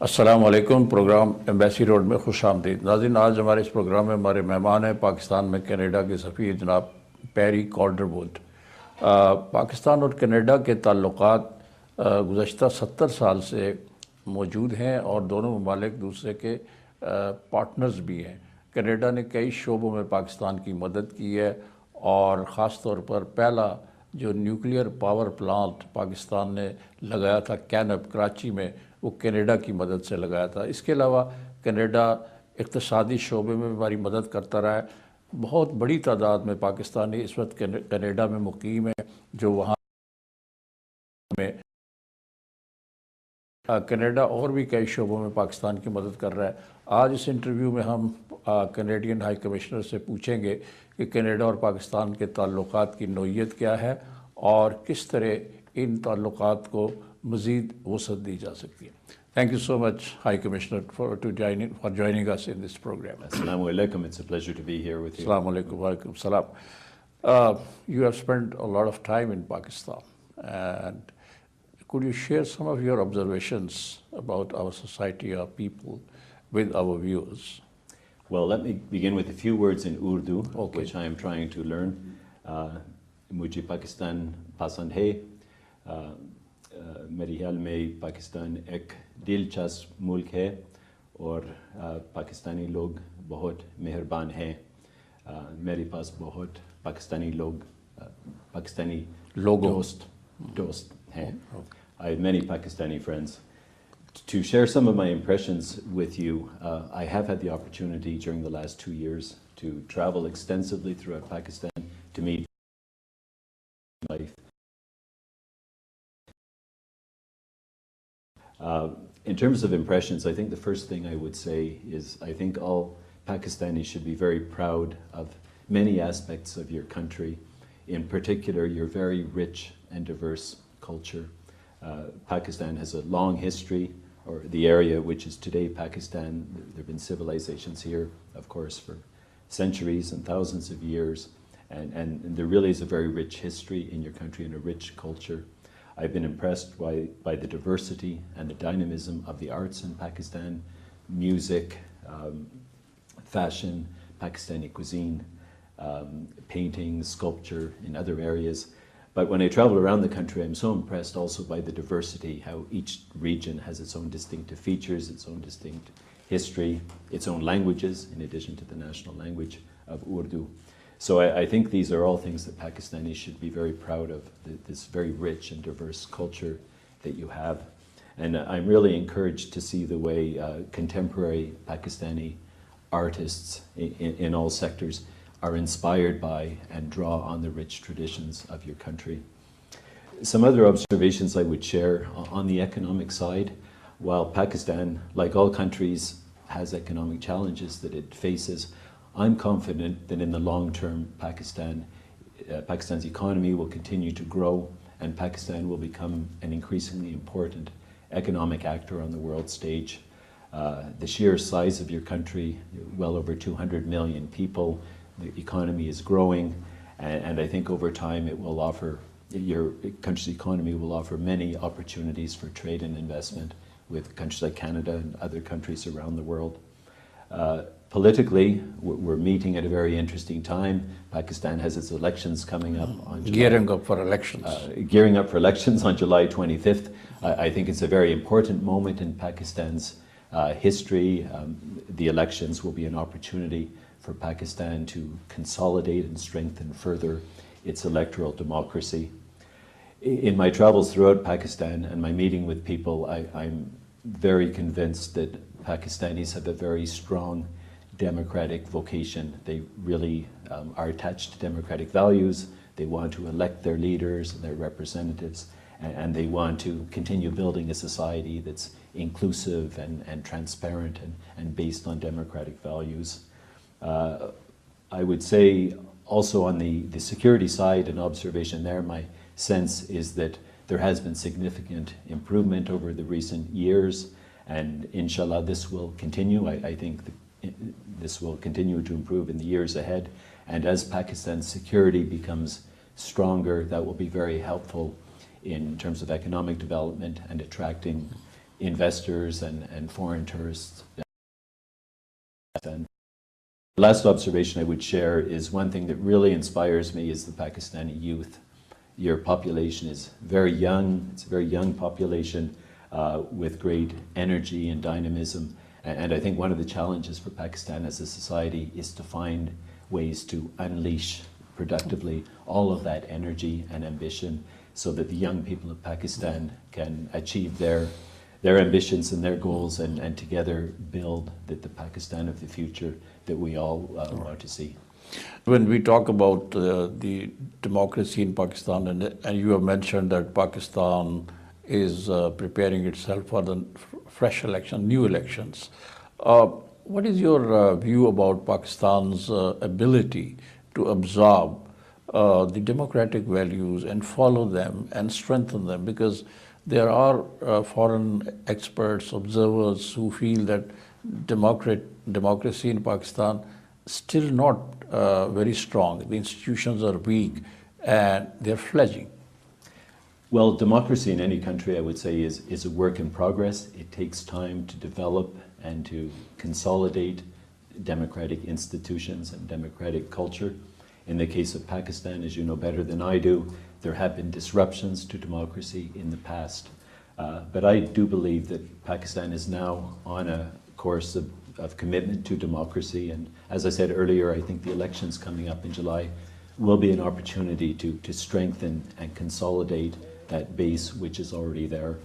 अस्सलाम वालेकुम। Programme embassy road में खुश आमदीद। नाज़रीन, आज हमारे इस प्रोग्राम में हमारे मेहमान हैं पाकिस्तान में कनाडा के सफ़ीर जनाब पैरी कॉल्डरवुड। पाकिस्तान और कनाडा के ताल्लुकात गुज़श्ता 70 साल से मौजूद हैं और दोनों ममालिक दूसरे के पार्टनर्स भी हैं। कनाडा ने कई शोबों में पाकिस्तान की मदद की है और ख़ास तौर पर पहला जो न्यूक्लियर पावर प्लांट पाकिस्तान ने लगाया था कैनप कराची में, वो कनाडा की मदद से लगाया था। इसके अलावा कनाडा इक़्तिसादी शोबे में हमारी मदद करता रहा है। बहुत बड़ी तादाद में पाकिस्तानी इस वक्त कनाडा में मुकीम है जो वहाँ में कनाडा और भी कई शोबों में पाकिस्तान की मदद कर रहा है। आज इस इंटरव्यू में हम कनेडियन हाई कमिश्नर से पूछेंगे कि कनाडा और पाकिस्तान के ताल्लुकात की नौइयत क्या है और किस तरह इन ताल्लुकात को मज़ीद वसअत दी जा सकती है। Thank you so much, High Commissioner, for joining us in this program. Assalamu alaikum. It's a pleasure to be here with you. Assalamu alaikum. Wa alaikum salam. You have spent a lot of time in Pakistan, and could you share some of your observations about our society, our people, with our viewers? Well, let me begin with a few words in Urdu, Okay. which I am trying to learn. Mujhe Pakistan pasand hai. मेरे ख्याल में पाकिस्तान एक दिलचस्प मुल्क है और पाकिस्तानी लोग बहुत मेहरबान हैं। मेरे पास बहुत पाकिस्तानी दोस्त हैं। I have many Pakistani friends. To share some of my impressions with you, I have had the opportunity during the last 2 years to travel extensively throughout Pakistan to meet life. In terms of impressions, I think the first thing I would say is I think all Pakistanis should be very proud of many aspects of your country, in particular your very rich and diverse culture. Pakistan has a long history, or the area which is today Pakistan. There have been civilizations here, of course, for centuries and thousands of years, and there really is a very rich history in your country and a rich culture. I've been impressed by the diversity and the dynamism of the arts in Pakistan, music, fashion, Pakistani cuisine, painting, sculpture in other areas. But when I travel around the country, I'm so impressed also by the diversity, how each region has its own distinctive features, its own distinct history, its own languages, in addition to the national language of Urdu. So I think these are all things that Pakistanis should be very proud of, this very rich and diverse culture that you have. And I'm really encouraged to see the way contemporary Pakistani artists in all sectors are inspired by and draw on the rich traditions of your country. Some other observations I would share on the economic side. While Pakistan, like all countries, has economic challenges that it faces, I'm confident that in the long term, Pakistan's economy will continue to grow and Pakistan will become an increasingly important economic actor on the world stage. The sheer size of your country, well over 200 million people, the economy is growing, and I think over time it will offer, your country's economy will offer many opportunities for trade and investment with countries like Canada and other countries around the world. Politically, we're meeting at a very interesting time. Pakistan has its elections coming up on July. Gearing up for elections. Gearing up for elections on July 25th. I think it's a very important moment in Pakistan's history. The elections will be an opportunity for Pakistan to consolidate and strengthen further its electoral democracy. In my travels throughout Pakistan and my meeting with people, I'm very convinced that Pakistanis have a very strong democratic vocation. They really are attached to democratic values. They want to elect their leaders and their representatives, and they want to continue building a society that's inclusive and transparent and based on democratic values. I would say also on the security side, an observation there, my sense is that there has been significant improvement over the recent years, and inshallah this will continue. I think this will continue to improve in the years ahead, and as Pakistan's security becomes stronger, that will be very helpful in terms of economic development and attracting investors and foreign tourists. And the last observation I would share is one thing that really inspires me is the Pakistani youth. Your population is very young. It's a very young population with great energy and dynamism. And I think one of the challenges for Pakistan as a society is to find ways to unleash productively all of that energy and ambition so that the young people of Pakistan can achieve their ambitions and their goals and together build the Pakistan of the future that we all want to see. When we talk about the democracy in Pakistan, and you have mentioned that Pakistan is preparing itself for the fresh election, new elections. What is your view about Pakistan's ability to absorb the democratic values and follow them and strengthen them? Because there are foreign experts, observers who feel that democracy in Pakistan still not very strong. The institutions are weak and they're fledgling. Well, democracy in any country, I would say, is a work in progress. It takes time to develop and to consolidate democratic institutions and democratic culture. In the case of Pakistan, as you know better than I do, there have been disruptions to democracy in the past. But I do believe that Pakistan is now on a course of commitment to democracy. And as I said earlier, I think the elections coming up in July will be an opportunity to strengthen and consolidate that base which is already there.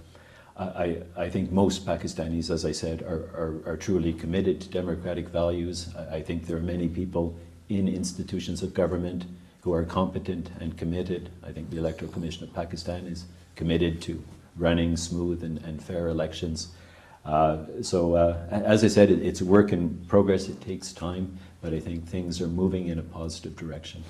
I think most Pakistanis, as I said, are truly committed to democratic values. I think there are many people in institutions of government who are competent and committed. I think the Electoral Commission of Pakistan is committed to running smooth and fair elections. As I said, it's a work in progress. It takes time, but I think things are moving in a positive direction.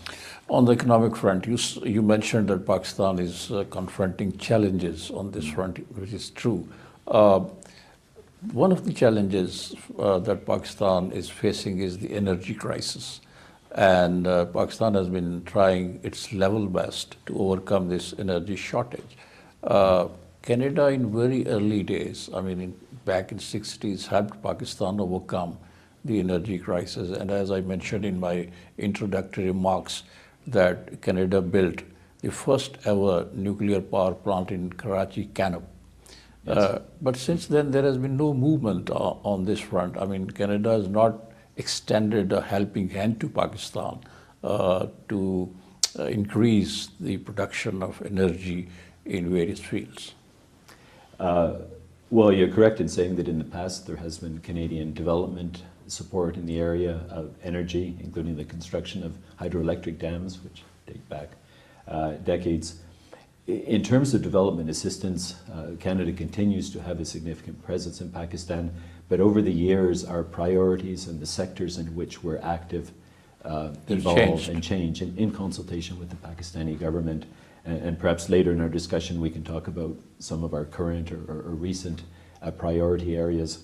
On the economic front, you mentioned that Pakistan is confronting challenges on this front, which is true. One of the challenges that Pakistan is facing is the energy crisis. And Pakistan has been trying its level best to overcome this energy shortage. Canada in very early days, I mean back in 60s, helped Pakistan overcome the energy crisis. And as I mentioned in my introductory remarks, that Canada built the first ever nuclear power plant in Karachi, Canop. Yes. But since then, there has been no movement on this front. I mean, Canada has not extended a helping hand to Pakistan to increase the production of energy in various fields. Well, you're correct in saying that in the past there has been Canadian development support in the area of energy, including the construction of hydroelectric dams, which date back decades. In terms of development assistance, Canada continues to have a significant presence in Pakistan, but over the years our priorities and the sectors in which we're active evolve and change in consultation with the Pakistani government. And perhaps later in our discussion we can talk about some of our current or recent priority areas.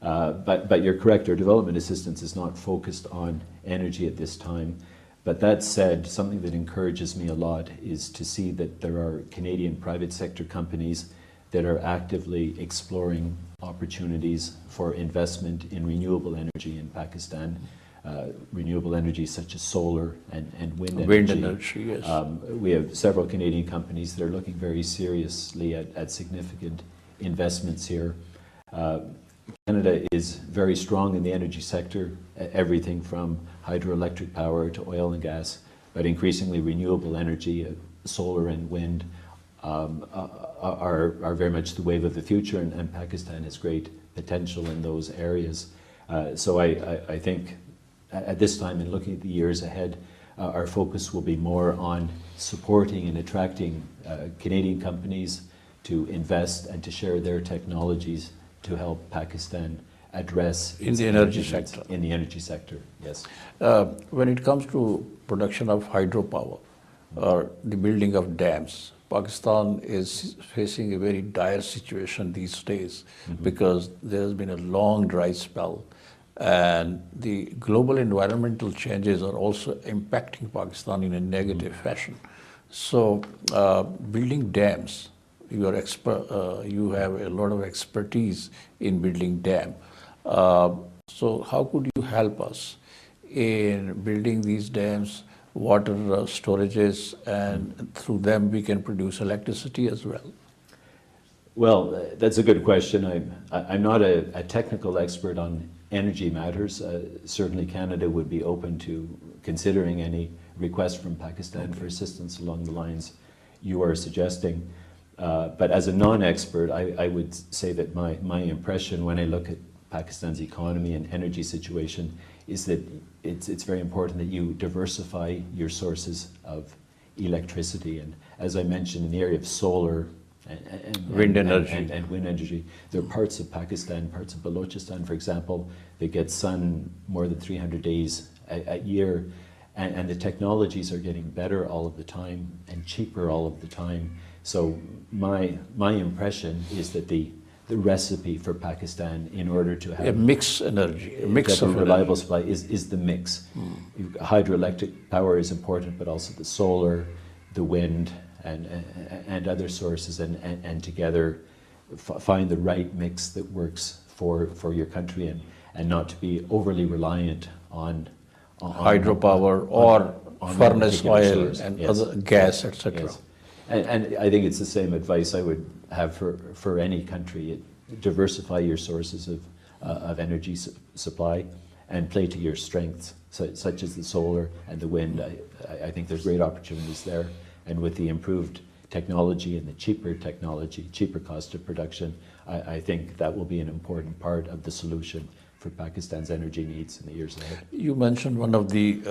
But you're correct, our development assistance is not focused on energy at this time. But that said, something that encourages me a lot is to see that there are Canadian private sector companies that are actively exploring opportunities for investment in renewable energy in Pakistan. Renewable energy such as solar and wind energy. Wind energy, yes. We have several Canadian companies that are looking very seriously at significant investments here. Canada is very strong in the energy sector, everything from hydroelectric power to oil and gas, but increasingly renewable energy, solar and wind are very much the wave of the future, and Pakistan has great potential in those areas. So I think at this time, in looking at the years ahead, our focus will be more on supporting and attracting Canadian companies to invest and to share their technologies to help Pakistan address in the energy sector. In the energy sector, yes. When it comes to production of hydropower or the building of dams, Pakistan is facing a very dire situation these days because there has been a long dry spell. And the global environmental changes are also impacting Pakistan in a negative fashion. So building dams you have a lot of expertise in building dam. So how could you help us in building these dams, water storages, and through them we can produce electricity as well? Well, that's a good question. I'm not a technical expert on energy matters. Certainly Canada would be open to considering any request from Pakistan for assistance along the lines you are suggesting. But as a non-expert, I would say that my impression when I look at Pakistan's economy and energy situation is that it's very important that you diversify your sources of electricity. And as I mentioned, in the area of solar and wind energy. And wind energy, there are parts of Pakistan, parts of Balochistan, for example, that get sun more than 300 days a year. And the technologies are getting better all of the time and cheaper all of the time. So my impression is that the recipe for Pakistan in order to have a mixed energy, a mix of reliable supply is the mix. Hydroelectric power is important, but also the solar, the wind, and other sources, and together find the right mix that works for your country, and not to be overly reliant on hydropower or furnace oil and yes. other gas, etc. Yes. And I think it's the same advice I would have for any country. Diversify your sources of energy supply and play to your strengths, such as the solar and the wind. I think there's great opportunities there. And with the improved technology and the cheaper cost of production, I think that will be an important part of the solution for Pakistan's energy needs in the years ahead. You mentioned one of the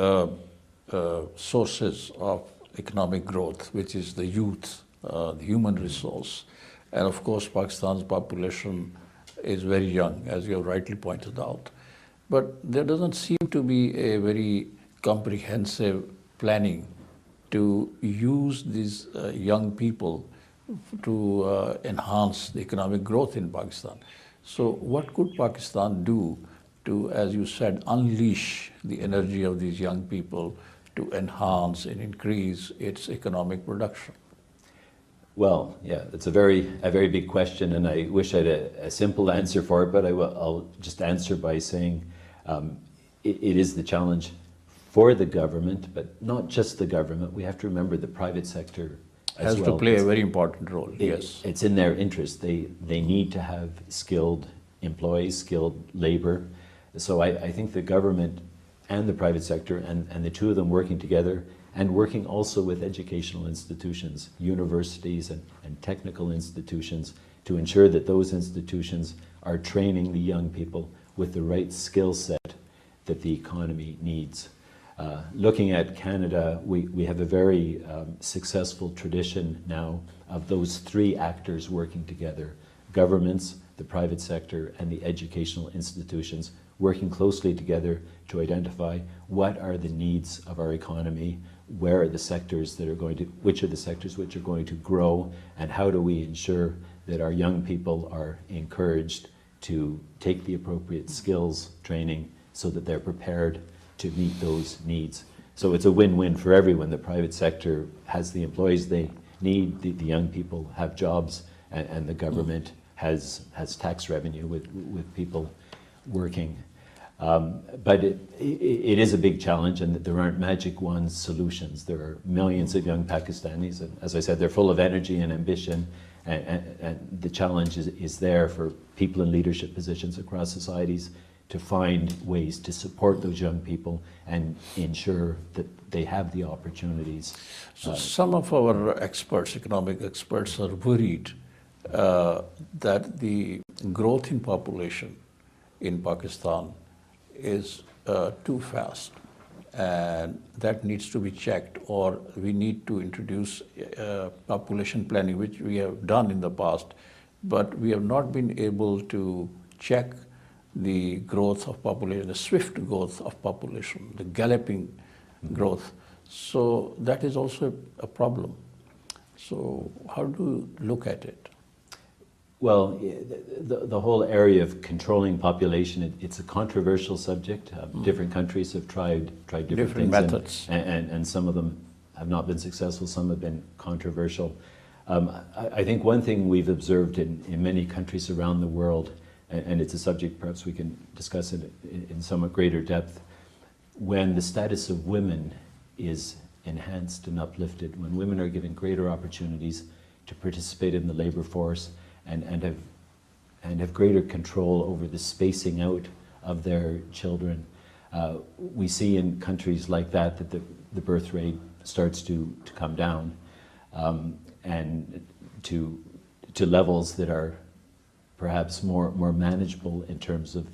sources of economic growth, which is the youth, the human resource. And of course, Pakistan's population is very young, as you have rightly pointed out. But there doesn't seem to be a very comprehensive planning to use these young people to enhance the economic growth in Pakistan. So what could Pakistan do to, as you said, unleash the energy of these young people to enhance and increase its economic production? Well, yeah, it's a very big question, and I wish I had a simple answer for it, but I'll just answer by saying it is the challenge for the government, but not just the government. We have to remember the private sector as well. Has to play a very important role, yes. It's in their interest. They need to have skilled employees, skilled labor. So I think the government and the private sector, and the two of them working together, and working also with educational institutions, universities and technical institutions, to ensure that those institutions are training the young people with the right skill set that the economy needs. Looking at Canada, we have a very successful tradition now of those three actors working together: governments, the private sector, and the educational institutions, working closely together to identify what are the needs of our economy, where are the sectors that are going to, which are the sectors which are going to grow, and how do we ensure that our young people are encouraged to take the appropriate skills training so that they're prepared to meet those needs. So it's a win-win for everyone. The private sector has the employees they need, the young people have jobs, and the government has tax revenue with people working. But it is a big challenge, and there aren't magic wand solutions. There are millions of young Pakistanis, and as I said, they're full of energy and ambition, and the challenge is there for people in leadership positions across societies to find ways to support those young people and ensure that they have the opportunities. So some of our experts, economic experts, are worried that the growth in population in Pakistan is too fast, and that needs to be checked, or we need to introduce population planning, which we have done in the past, but we have not been able to check the growth of population, the swift growth of population, the galloping growth. So that is also a problem. So how do you look at it? Well, the whole area of controlling population, it's a controversial subject. Different countries have tried different things, methods. and some of them have not been successful, some have been controversial. I think one thing we've observed in many countries around the world, and it's a subject perhaps we can discuss it in somewhat greater depth, when the status of women is enhanced and uplifted, when women are given greater opportunities to participate in the labor force and have greater control over the spacing out of their children, we see in countries like that the birth rate starts to come down, and to levels that are perhaps more manageable in terms of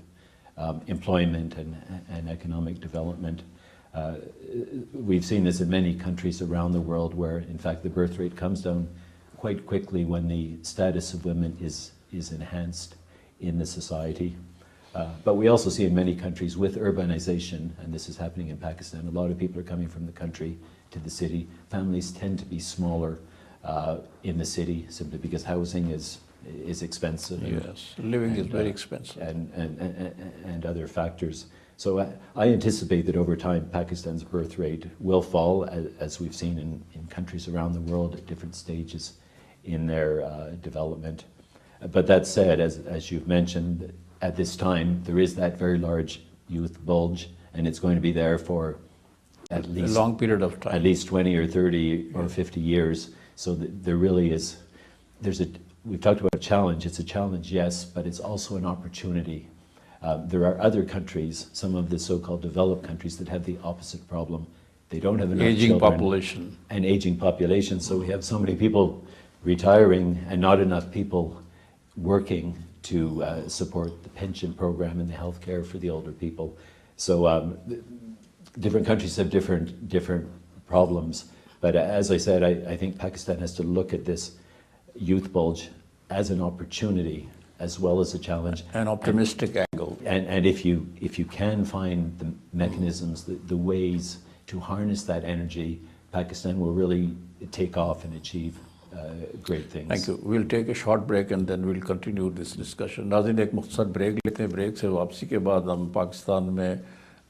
employment and economic development. We've seen this in many countries around the world where, in fact, the birth rate comes down quite quickly when the status of women is enhanced in the society. But we also see in many countries with urbanization, and this is happening in Pakistan, a lot of people are coming from the country to the city. Families tend to be smaller in the city simply because housing is expensive. Yes, living is very expensive. And other factors. So I anticipate that over time Pakistan's birth rate will fall, as we've seen in countries around the world at different stages in their development. But that said, as you've mentioned, at this time there is that very large youth bulge, and it's going to be there for at least a long period of time, at least 20 or 30 or 50 years. So there really is, we've talked about a challenge. It's a challenge, yes, but it's also an opportunity. There are other countries, some of the so-called developed countries, that have the opposite problem. They don't have enough aging children population. and aging population. So we have so many people retiring and not enough people working to support the pension program and the health care for the older people. So different countries have different problems. But as I said, I think Pakistan has to look at this youth bulge as an opportunity as well as a challenge. An optimistic angle. And if you can find the mechanisms, the ways to harness that energy, Pakistan will really take off and achieve great things. Thank you. We'll take a short break and then we'll continue this discussion. नाज़रीन, एक मुख्तसर break लेते हैं. Break से वापसी के बाद हम पाकिस्तान में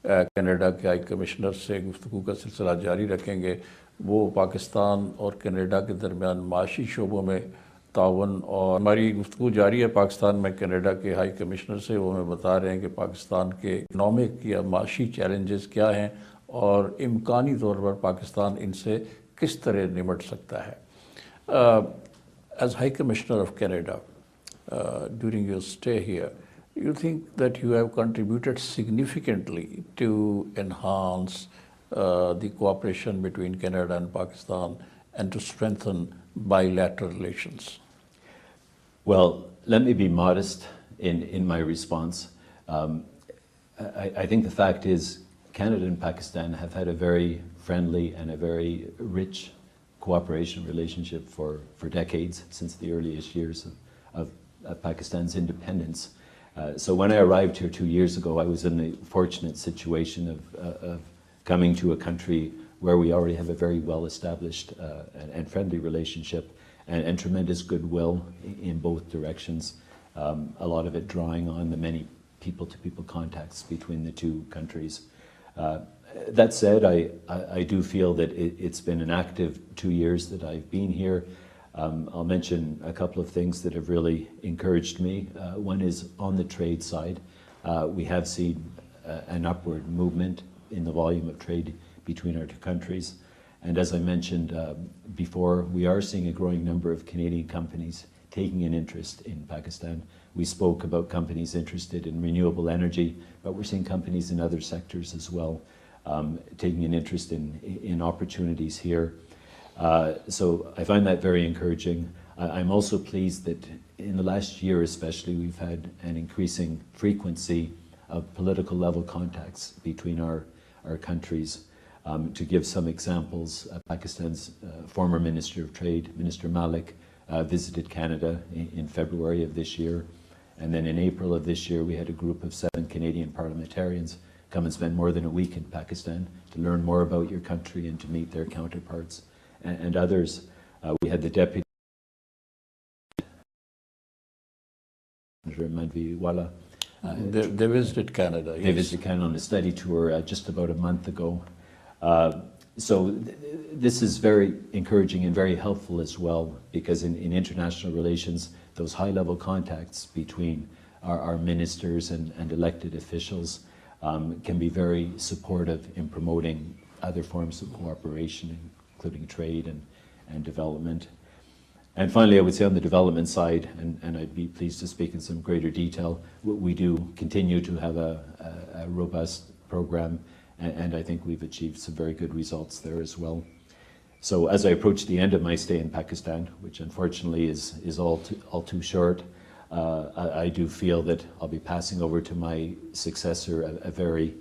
कनाडा के हाई कमिश्नर से गुफ्तगू का सिलसिला जारी रखेंगे. वो पाकिस्तान और कनाडा के दरमियान माशी शोबों में तावन, और हमारी गुफ्तगू जारी है पाकिस्तान में कनाडा के हाई कमिश्नर से. वो हमें बता रहे हैं कि पाकिस्तान के इकनॉमिक या माशी चैलेंजेस क्या हैं और इम्कानी तौर पर पाकिस्तान इनसे किस तरह निमट सकता है. As High Commissioner of Canada, during your stay here, you think that you have contributed significantly to enhance the cooperation between Canada and Pakistan and to strengthen bilateral relations? Well, let me be modest in my response. I think the fact is Canada and Pakistan have had a very friendly and a very rich cooperation relationship for decades, since the earliest years of Pakistan's independence. So when I arrived here 2 years ago, I was in the fortunate situation of coming to a country where we already have a very well-established and friendly relationship and tremendous goodwill in both directions, a lot of it drawing on the many people-to-people contacts between the two countries. That said, I do feel that it's been an active 2 years that I've been here. I'll mention a couple of things that have really encouraged me. One is on the trade side. We have seen an upward movement in the volume of trade between our two countries. And as I mentioned before, we are seeing a growing number of Canadian companies taking an interest in Pakistan. We spoke about companies interested in renewable energy, but we're seeing companies in other sectors as well taking an interest in opportunities here. So I find that very encouraging. I'm also pleased that in the last year especially, we've had an increasing frequency of political level contacts between our countries. To give some examples, Pakistan's former Minister of Trade, Minister Malik, visited Canada in February of this year. And then in April of this year, we had a group of 7 Canadian parliamentarians come and spend more than a week in Pakistan to learn more about your country and to meet their counterparts and others. We had the Deputy Nawa-i-Waqt. They visited Canada. They visited Canada on a study tour just about a month ago. This is very encouraging and very helpful as well, because in international relations, those high-level contacts between our ministers and elected officials can be very supportive in promoting other forms of cooperation, including trade and development. And finally, I would say on the development side, and I'd be pleased to speak in some greater detail, we do continue to have a robust program, and I think we've achieved some very good results there as well. So as I approach the end of my stay in Pakistan, which unfortunately is all too short, I do feel that I'll be passing over to my successor a very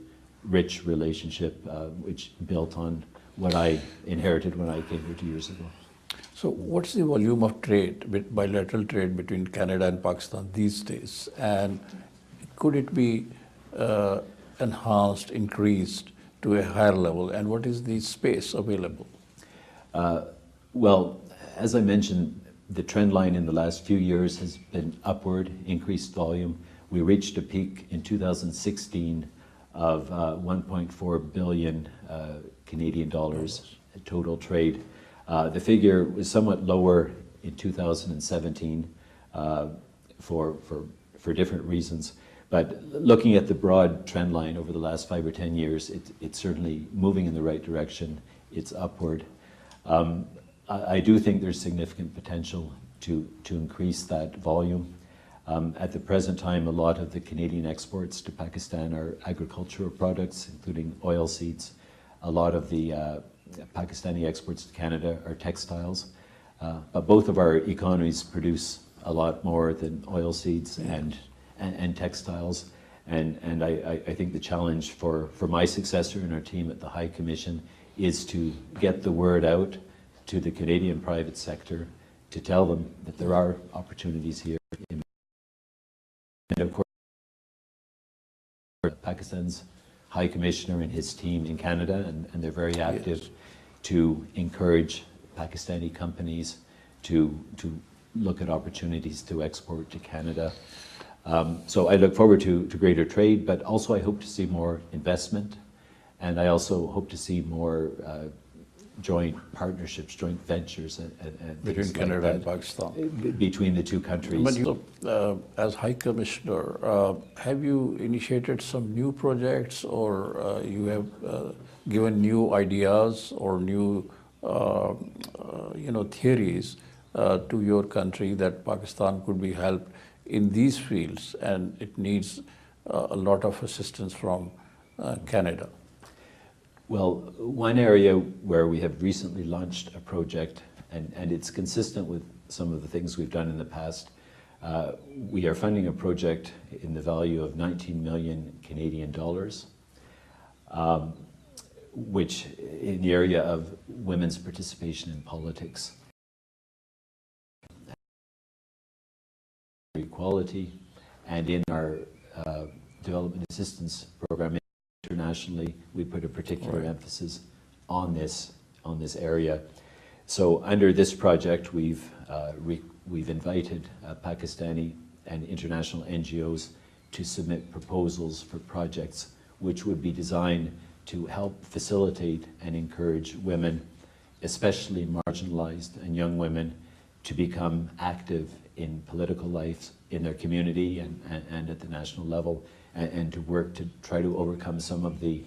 rich relationship, which built on what I inherited when I came here 2 years ago. So what's the volume of trade, bilateral trade between Canada and Pakistan these days? And could it be enhanced, increased to a higher level? And what is the space available? Well, as I mentioned, the trend line in the last few years has been upward, increased volume. We reached a peak in 2016 of 1.4 billion Canadian dollars total trade. The figure was somewhat lower in 2017 for different reasons. But looking at the broad trend line over the last 5 or 10 years, it's certainly moving in the right direction. It's upward. I do think there's significant potential to increase that volume. At the present time, a lot of the Canadian exports to Pakistan are agricultural products, including oilseeds. A lot of the Pakistani exports to Canada are textiles. But both of our economies produce a lot more than oilseeds and textiles. And I think the challenge for my successor and our team at the High Commission is to get the word out to the Canadian private sector, to tell them that there are opportunities here. And of course, Pakistan's High Commissioner and his team in Canada, and they're very active to encourage Pakistani companies to look at opportunities to export to Canada. So I look forward to greater trade, but also I hope to see more investment, and I also hope to see more joint partnerships, joint ventures, and between Canada and Pakistan, between the two countries. But you, as High Commissioner, have you initiated some new projects, or you have given new ideas or new, theories to your country that Pakistan could be helped in these fields, and it needs a lot of assistance from Canada? Well, one area where we have recently launched a project, and it's consistent with some of the things we've done in the past, we are funding a project in the value of 19 million Canadian dollars, which in the area of women's participation in politics, equality, and in our development assistance program internationally, we put a particular emphasis on this area. So under this project, we've invited Pakistani and international NGOs to submit proposals for projects which would be designed to help facilitate and encourage women, especially marginalized and young women, to become active in political life in their community and at the national level, and to work to try to overcome some of the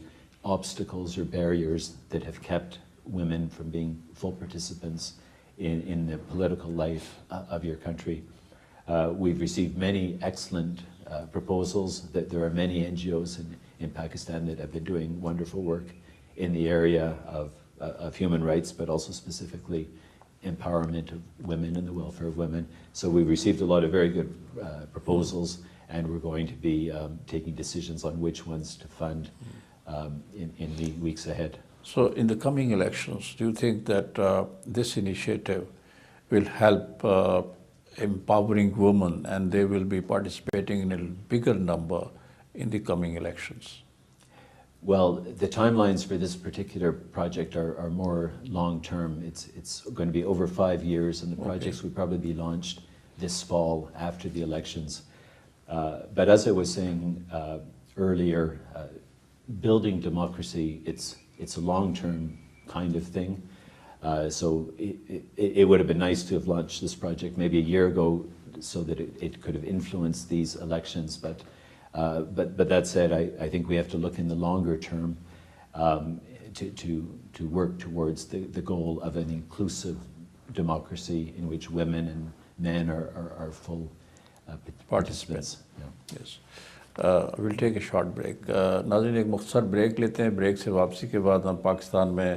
obstacles or barriers that have kept women from being full participants in the political life of your country. We've received many excellent proposals. That there are many NGOs in Pakistan that have been doing wonderful work in the area of human rights, but also specifically empowerment of women and the welfare of women. So we've received a lot of very good proposals, and we're going to be taking decisions on which ones to fund in the weeks ahead. So in the coming elections, do you think that this initiative will help empowering women, and they will be participating in a bigger number in the coming elections? Well, the timelines for this particular project are more long-term. It's going to be over 5 years, and the projects will probably be launched this fall after the elections. But as I was saying earlier, building democracy, it's a long-term kind of thing. So it would have been nice to have launched this project maybe a year ago so that it could have influenced these elections. But that said, I think we have to look in the longer term to work towards the goal of an inclusive democracy in which women and men are full participants. Yeah. Yes. We'll take a short break. नाज़रीन एक मुख्तसर break लेते हैं. Break से वापसी के बाद हम पाकिस्तान में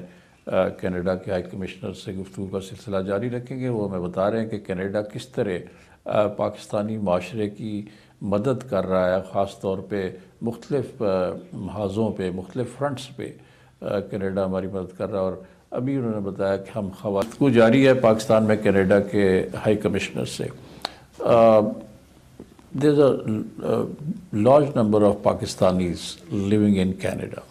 कनाडा के हाई कमिश्नर से गुफ्तगू का सिलसिला जारी रखेंगे. वो हमें बता रहे हैं कि कनाडा किस तरह पाकिस्तानी माशरे की मदद कर रहा है, ख़ास तौर पे मुख्तलिफ महाज़ों पे, मुख्तलिफ फ्रंट्स पे कनाडा हमारी मदद कर रहा है. और अभी उन्होंने बताया कि हम गुफ्तगू जारी है पाकिस्तान में कनाडा के हाई कमिश्नर से. There's a large number of Pakistanis living in Canada,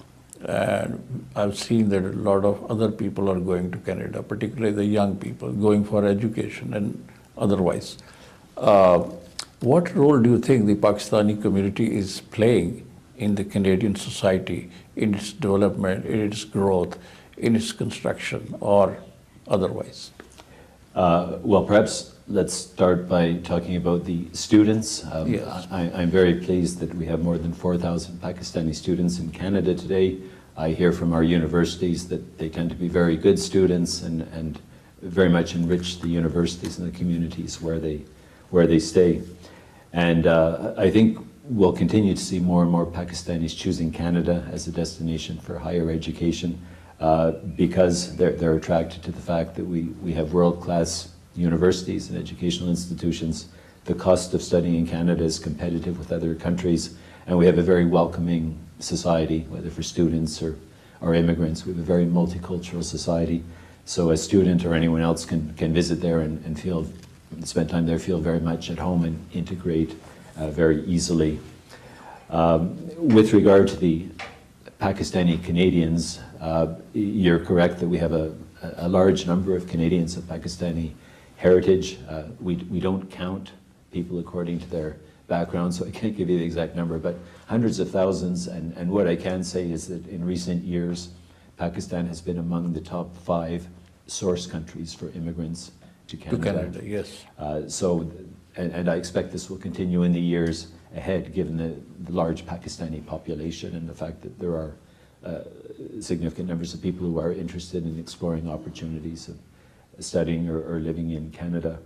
and I've seen that a lot of other people are going to Canada, particularly the young people going for education and otherwise. What role do you think the Pakistani community is playing in the Canadian society, in its development, in its growth, in its construction, or otherwise? Well, perhaps let's start by talking about the students. Yes. I'm very pleased that we have more than 4,000 Pakistani students in Canada today. I hear from our universities that they tend to be very good students and very much enrich the universities and the communities where they stay. And I think we'll continue to see more and more Pakistanis choosing Canada as a destination for higher education because they're attracted to the fact that we have world-class universities and educational institutions. The cost of studying in Canada is competitive with other countries, and we have a very welcoming society, whether for students or immigrants. We have a very multicultural society, so a student or anyone else can visit there and spend time there, feel very much at home and integrate very easily. With regard to the Pakistani Canadians, you're correct that we have a large number of Canadians of Pakistani heritage. We don't count people according to their background, so I can't give you the exact number, but hundreds of thousands. And what I can say is that in recent years, Pakistan has been among the top 5 source countries for immigrants to Canada. To Canada, yes. And I expect this will continue in the years ahead, given the large Pakistani population and the fact that there are significant numbers of people who are interested in exploring opportunities of studying or living in Canada.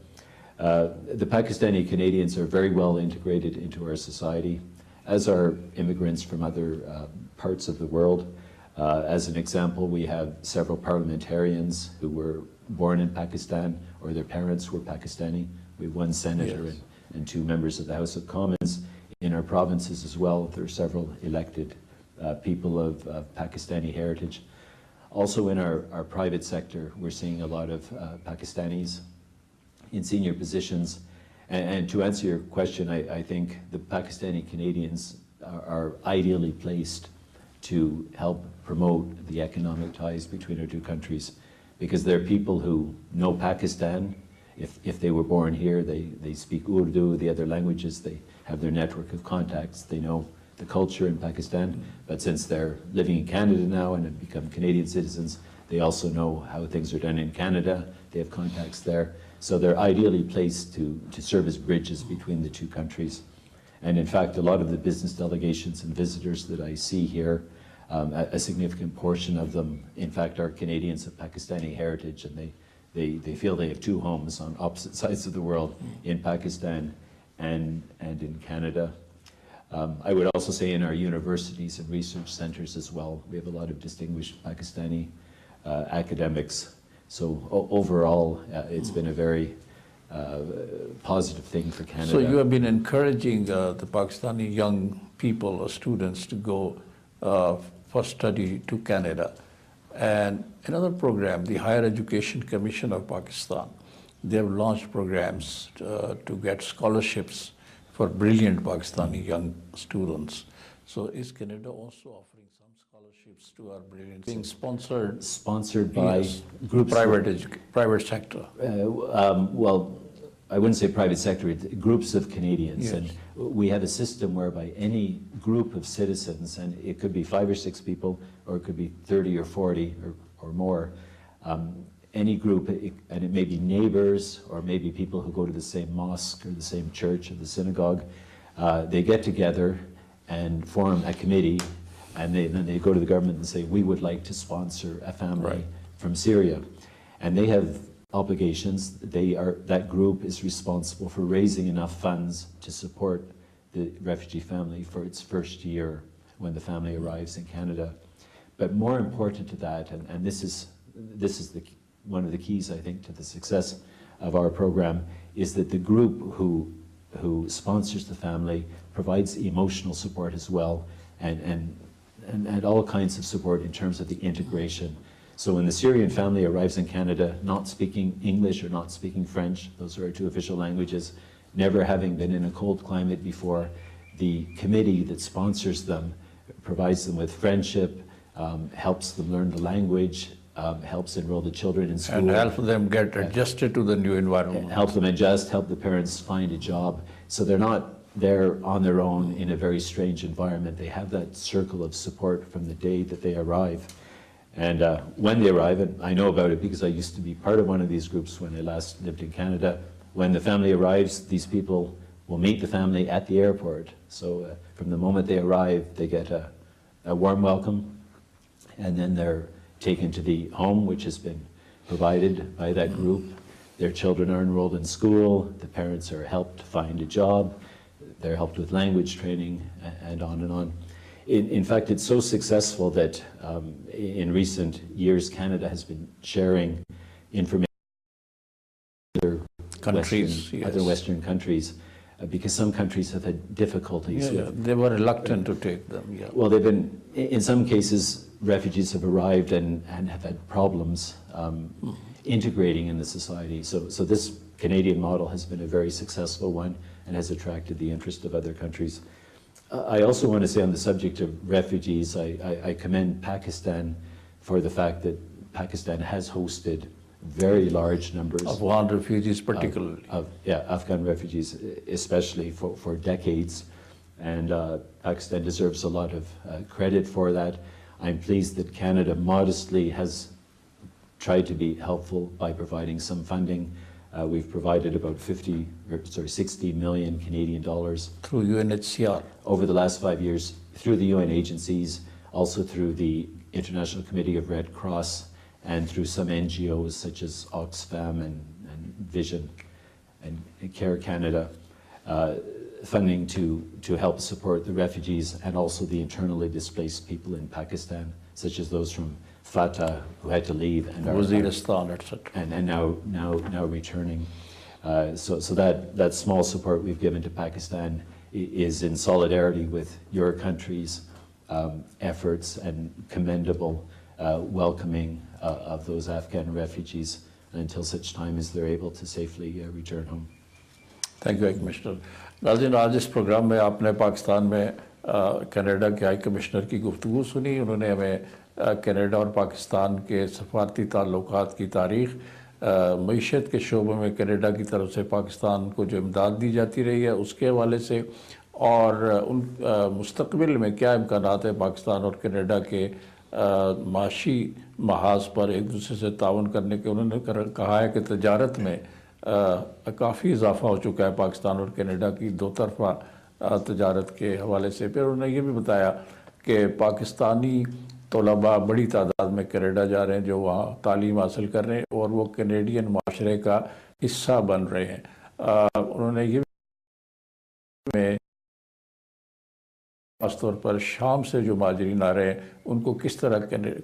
The Pakistani Canadians are very well integrated into our society, as are immigrants from other parts of the world. As an example, we have several parliamentarians who were born in Pakistan or their parents were Pakistani. We have 1 senator Yes. and 2 members of the House of Commons. In our provinces as well, there are several elected people of Pakistani heritage. Also in our private sector, we're seeing a lot of Pakistanis in senior positions. And to answer your question, I think the Pakistani Canadians are ideally placed to help promote the economic ties between our 2 countries, because they're people who know Pakistan. If they were born here, they speak Urdu, the other languages, they have their network of contacts, they know the culture in Pakistan, but since they're living in Canada now and have become Canadian citizens, they also know how things are done in Canada, they have contacts there, so they're ideally placed to serve as bridges between the 2 countries. And in fact, a lot of the business delegations and visitors that I see here, a significant portion of them, in fact, are Canadians of Pakistani heritage, and they feel they have 2 homes on opposite sides of the world, in Pakistan and in Canada. I would also say in our universities and research centers as well, we have a lot of distinguished Pakistani academics. So overall, it's been a very positive thing for Canada. So you have been encouraging the Pakistani young people or students to go for study to Canada. And another program, the Higher Education Commission of Pakistan, they have launched programs to get scholarships for brilliant Pakistani young students. So is Canada also offering some scholarships to our brilliant, being sponsored by yes, groups, private sector? well, I wouldn't say private sector, groups of Canadians. Yes. And we have a system whereby any group of citizens, and it could be 5 or 6 people, or it could be 30 or 40, or or more. Any group, and it may be neighbors or maybe people who go to the same mosque or the same church or the synagogue, they get together and form a committee, and then they go to the government and say, we would like to sponsor a family from Syria. And they have obligations. That group is responsible for raising enough funds to support the refugee family for its first year when the family arrives in Canada. But more important to that, and this is one of the keys, I think, to the success of our program, is that the group who sponsors the family provides emotional support as well, and all kinds of support in terms of the integration. So when the Syrian family arrives in Canada, not speaking English or not speaking French, those are our two official languages, never having been in a cold climate before, the committee that sponsors them provides them with friendship, helps them learn the language, helps enroll the children in school. And help them get adjusted to the new environment. Help them adjust, help the parents find a job. So they're not there on their own in a very strange environment. They have that circle of support from the day that they arrive. And when they arrive, and I know about it because I used to be part of one of these groups when I last lived in Canada, when the family arrives, these people will meet the family at the airport. So from the moment they arrive, they get a warm welcome, and then they're taken to the home, which has been provided by that group. Their children are enrolled in school, the parents are helped find a job, they're helped with language training, and on and on. In fact, it's so successful that in recent years, Canada has been sharing information with other Western countries, because some countries have had difficulties. They were reluctant to take them. Well, they've been, in some cases, refugees have arrived and have had problems integrating in the society. So this Canadian model has been a very successful one and has attracted the interest of other countries. I also want to say on the subject of refugees, I commend Pakistan for the fact that Pakistan has hosted very large numbers Afghan refugees particularly. Afghan refugees especially for decades, and Pakistan deserves a lot of credit for that. I'm pleased that Canada modestly has tried to be helpful by providing some funding. We've provided about 60 million Canadian dollars through UNHCR over the last 5 years, through the UN agencies, also through the International Committee of Red Cross, and through some NGOs such as Oxfam and Vision and Care Canada, funding to help support the refugees and also the internally displaced people in Pakistan, such as those from Fatah who had to leave and Waziristan, etc. And now returning. So that small support we've given to Pakistan is in solidarity with your country's efforts and commendable welcoming of those Afghan refugees until such time as they're able to safely return home. Thank you, Commissioner. नाज़रीन, आज इस programme में आपने पाकिस्तान में Canada के high commissioner की गुफ्तगू सुनी। उन्होंने हमें कनाडा और पाकिस्तान के सफारती ताल्लुकात की तारीख़, मईशत के शोबे में कनाडा की तरफ से पाकिस्तान को जो इमदाद दी जाती रही है उसके हवाले से, और उन मुस्तक़बिल में क्या इम्कानात है पाकिस्तान और कनाडा के माशी महाज पर एक दूसरे से ताउन करने के। उन्होंने कहा है कि तजारत में काफ़ी इजाफा हो चुका है पाकिस्तान और कनाडा की दो तरफ़ा तजारत के हवाले से। फिर उन्होंने ये भी बताया कि पाकिस्तानी तलबा बड़ी तादाद में कनाडा जा रहे हैं जो वहाँ तालीम हासिल कर रहे हैं और वो कनेडियन माशरे का हिस्सा बन रहे हैं। उन्होंने ये में खासतौर पर शाम से जो माजरीन आ रहे हैं उनको किस तरह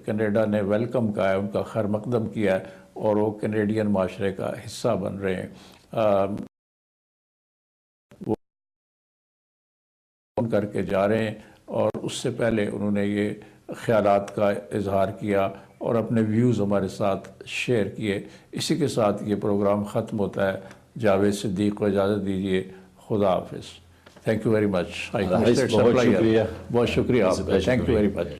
कनाडा ने वेलकम किया है, उनका खैर मकदम किया है और वो कनेडियन माशरे का हिस्सा बन रहे हैं। वो करके जा रहे हैं और उससे पहले उन्होंने ये ख्यालात का इजहार किया और अपने व्यूज़ हमारे साथ शेयर किए। इसी के साथ ये प्रोग्राम ख़त्म होता है। जावेद सिद्दीक़ को इजाज़त दीजिए। खुदा हाफिज़। Thank you very much. बहुत शुक्रिया आपका। Thank you very much.